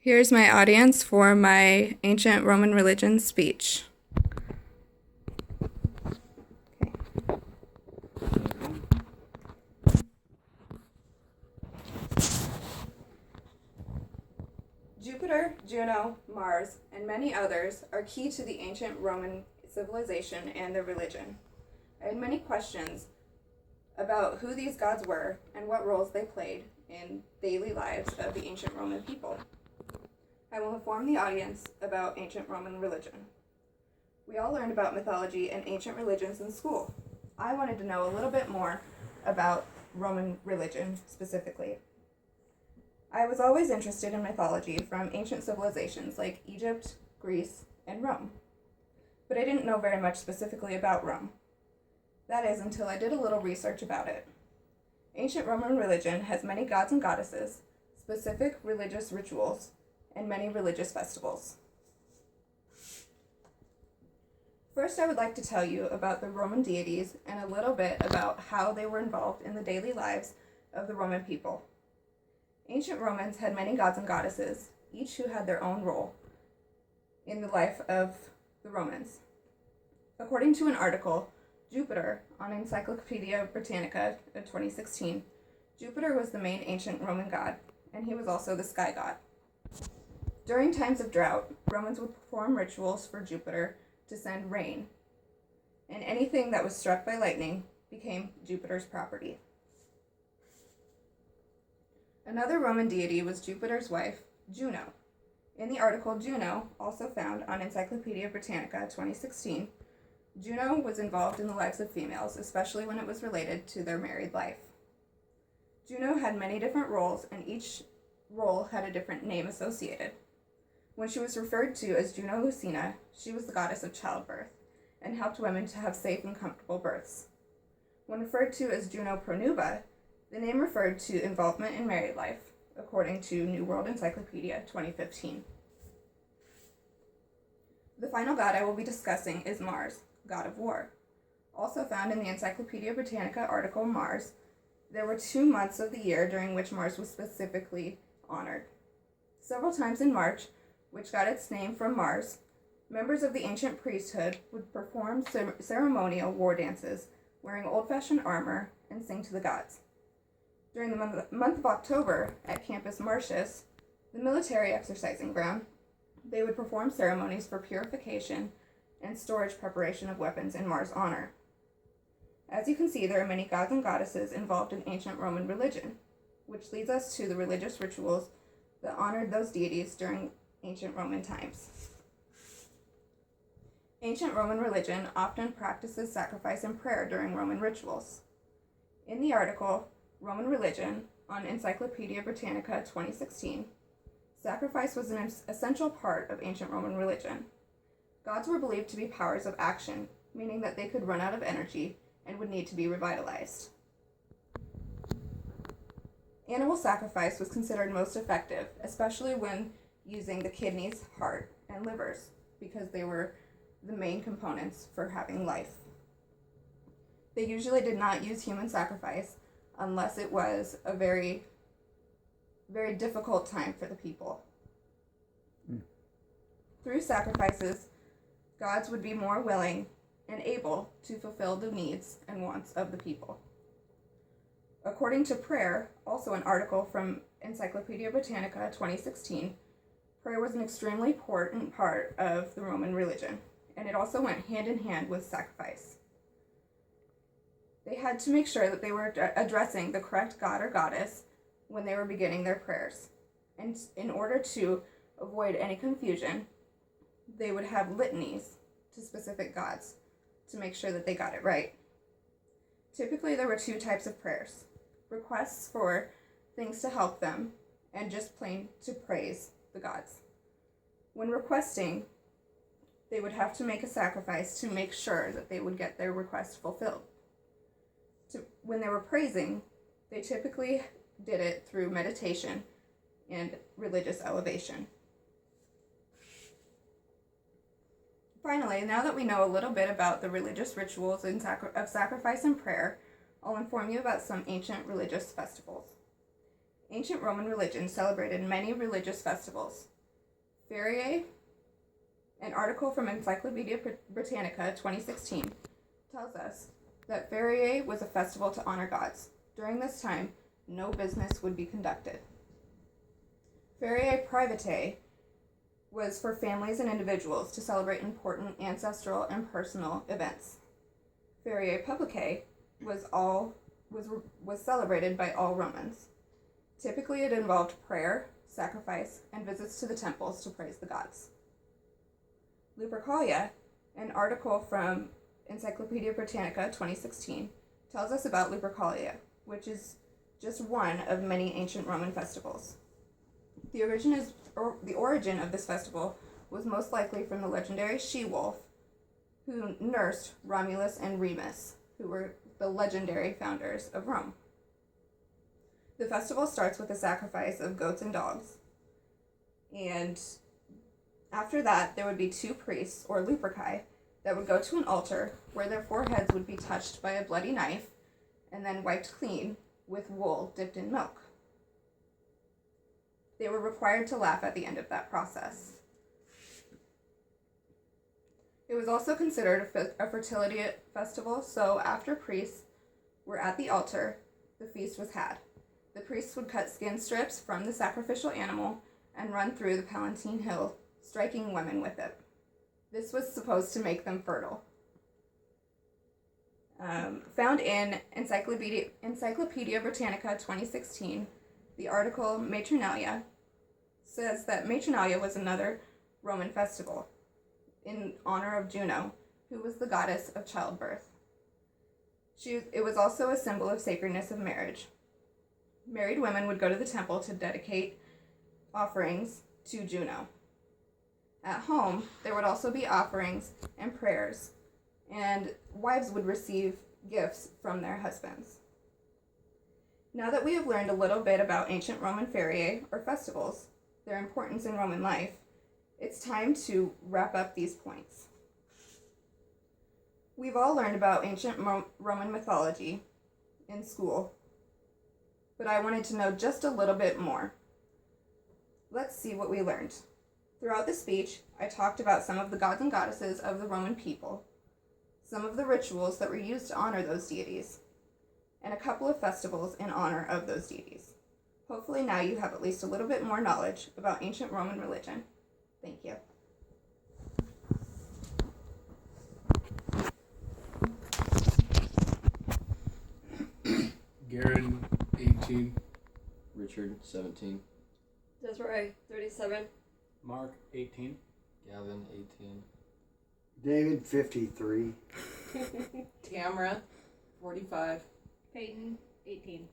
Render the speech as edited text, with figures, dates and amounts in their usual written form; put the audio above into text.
Here's my audience for my ancient Roman religion speech. Jupiter, Juno, Mars, and many others are key to the ancient Roman civilization and their religion. I had many questions about who these gods were and what roles they played in daily lives of the ancient Roman people. I will inform the audience about ancient Roman religion. We all learned about mythology and ancient religions in school. I wanted to know a little bit more about Roman religion specifically. I was always interested in mythology from ancient civilizations like Egypt, Greece, and Rome. But I didn't know very much specifically about Rome. That is until I did a little research about it. Ancient Roman religion has many gods and goddesses, specific religious rituals, and many religious festivals. First, I would like to tell you about the Roman deities and a little bit about how they were involved in the daily lives of the Roman people. Ancient Romans had many gods and goddesses, each who had their own role in the life of the Romans. According to an article, Jupiter, on Encyclopedia Britannica of 2016, Jupiter was the main ancient Roman god, and he was also the sky god. During times of drought, Romans would perform rituals for Jupiter to send rain, and anything that was struck by lightning became Jupiter's property. Another Roman deity was Jupiter's wife, Juno. In the article Juno, also found on Encyclopedia Britannica 2016, Juno was involved in the lives of females, especially when it was related to their married life. Juno had many different roles, and each role had a different name associated. When she was referred to as Juno Lucina, she was the goddess of childbirth, and helped women to have safe and comfortable births. When referred to as Juno Pronuba, the name referred to involvement in married life, according to New World Encyclopedia 2015. The final god I will be discussing is Mars, god of war. Also found in the Encyclopedia Britannica article Mars, there were 2 months of the year during which Mars was specifically honored. Several times in March, which got its name from Mars, members of the ancient priesthood would perform ceremonial war dances, wearing old-fashioned armor, and sing to the gods. During the month of October, at Campus Martius, the military exercising ground, they would perform ceremonies for purification and storage preparation of weapons in Mars' honor. As you can see, there are many gods and goddesses involved in ancient Roman religion, which leads us to the religious rituals that honored those deities during ancient Roman times. Ancient Roman religion often practices sacrifice and prayer during Roman rituals. In the article, Roman Religion, on Encyclopedia Britannica 2016, sacrifice was an essential part of ancient Roman religion. Gods were believed to be powers of action, meaning that they could run out of energy and would need to be revitalized. Animal sacrifice was considered most effective, especially when using the kidneys, heart, and livers, because they were the main components for having life. They usually did not use human sacrifice unless it was a very, very difficult time for the people. Through sacrifices, gods would be more willing and able to fulfill the needs and wants of the people. According to prayer, also an article from Encyclopedia Britannica 2016, prayer was an extremely important part of the Roman religion, and it also went hand in hand with sacrifice. They had to make sure that they were addressing the correct god or goddess when they were beginning their prayers. And in order to avoid any confusion, they would have litanies to specific gods to make sure that they got it right. Typically, there were 2 types of prayers: requests for things to help them, and just plain to praise the gods. When requesting, they would have to make a sacrifice to make sure that they would get their request fulfilled. When they were praising, they typically did it through meditation and religious elevation. Finally, now that we know a little bit about the religious rituals of sacrifice and prayer, I'll inform you about some ancient religious festivals. Ancient Roman religion celebrated many religious festivals. Feriae, an article from Encyclopedia Britannica 2016, tells us that Feriae was a festival to honor gods. During this time, no business would be conducted. Feriae Privatae was for families and individuals to celebrate important ancestral and personal events. Feriae Publicae was celebrated by all Romans. Typically, it involved prayer, sacrifice, and visits to the temples to praise the gods. Lupercalia, an article from Encyclopedia Britannica 2016, tells us about Lupercalia, which is just one of many ancient Roman festivals. The origin of this festival was most likely from the legendary she-wolf who nursed Romulus and Remus, who were the legendary founders of Rome. The festival starts with a sacrifice of goats and dogs, and after that there would be 2 priests, or Luperci, that would go to an altar where their foreheads would be touched by a bloody knife and then wiped clean with wool dipped in milk. They were required to laugh at the end of that process. It was also considered a fertility festival, so after priests were at the altar, the feast was had. The priests would cut skin strips from the sacrificial animal and run through the Palatine Hill, striking women with it. This was supposed to make them fertile. Found in Encyclopedia Britannica 2016, the article Matronalia says that Matronalia was another Roman festival in honor of Juno, who was the goddess of childbirth. It was also a symbol of sacredness of marriage. Married women would go to the temple to dedicate offerings to Juno. At home, there would also be offerings and prayers, and wives would receive gifts from their husbands. Now that we have learned a little bit about ancient Roman feriae, or festivals, their importance in Roman life, it's time to wrap up these points. We've all learned about ancient Roman mythology in school, but I wanted to know just a little bit more. Let's see what we learned. Throughout the speech, I talked about some of the gods and goddesses of the Roman people, some of the rituals that were used to honor those deities, and a couple of festivals in honor of those deities. Hopefully now you have at least a little bit more knowledge about ancient Roman religion. Thank you. Garen, 18. Richard, 17. Desiree, 37. Mark, 18. Gavin, 18. David, 53. Tamara, 45. Peyton, 18.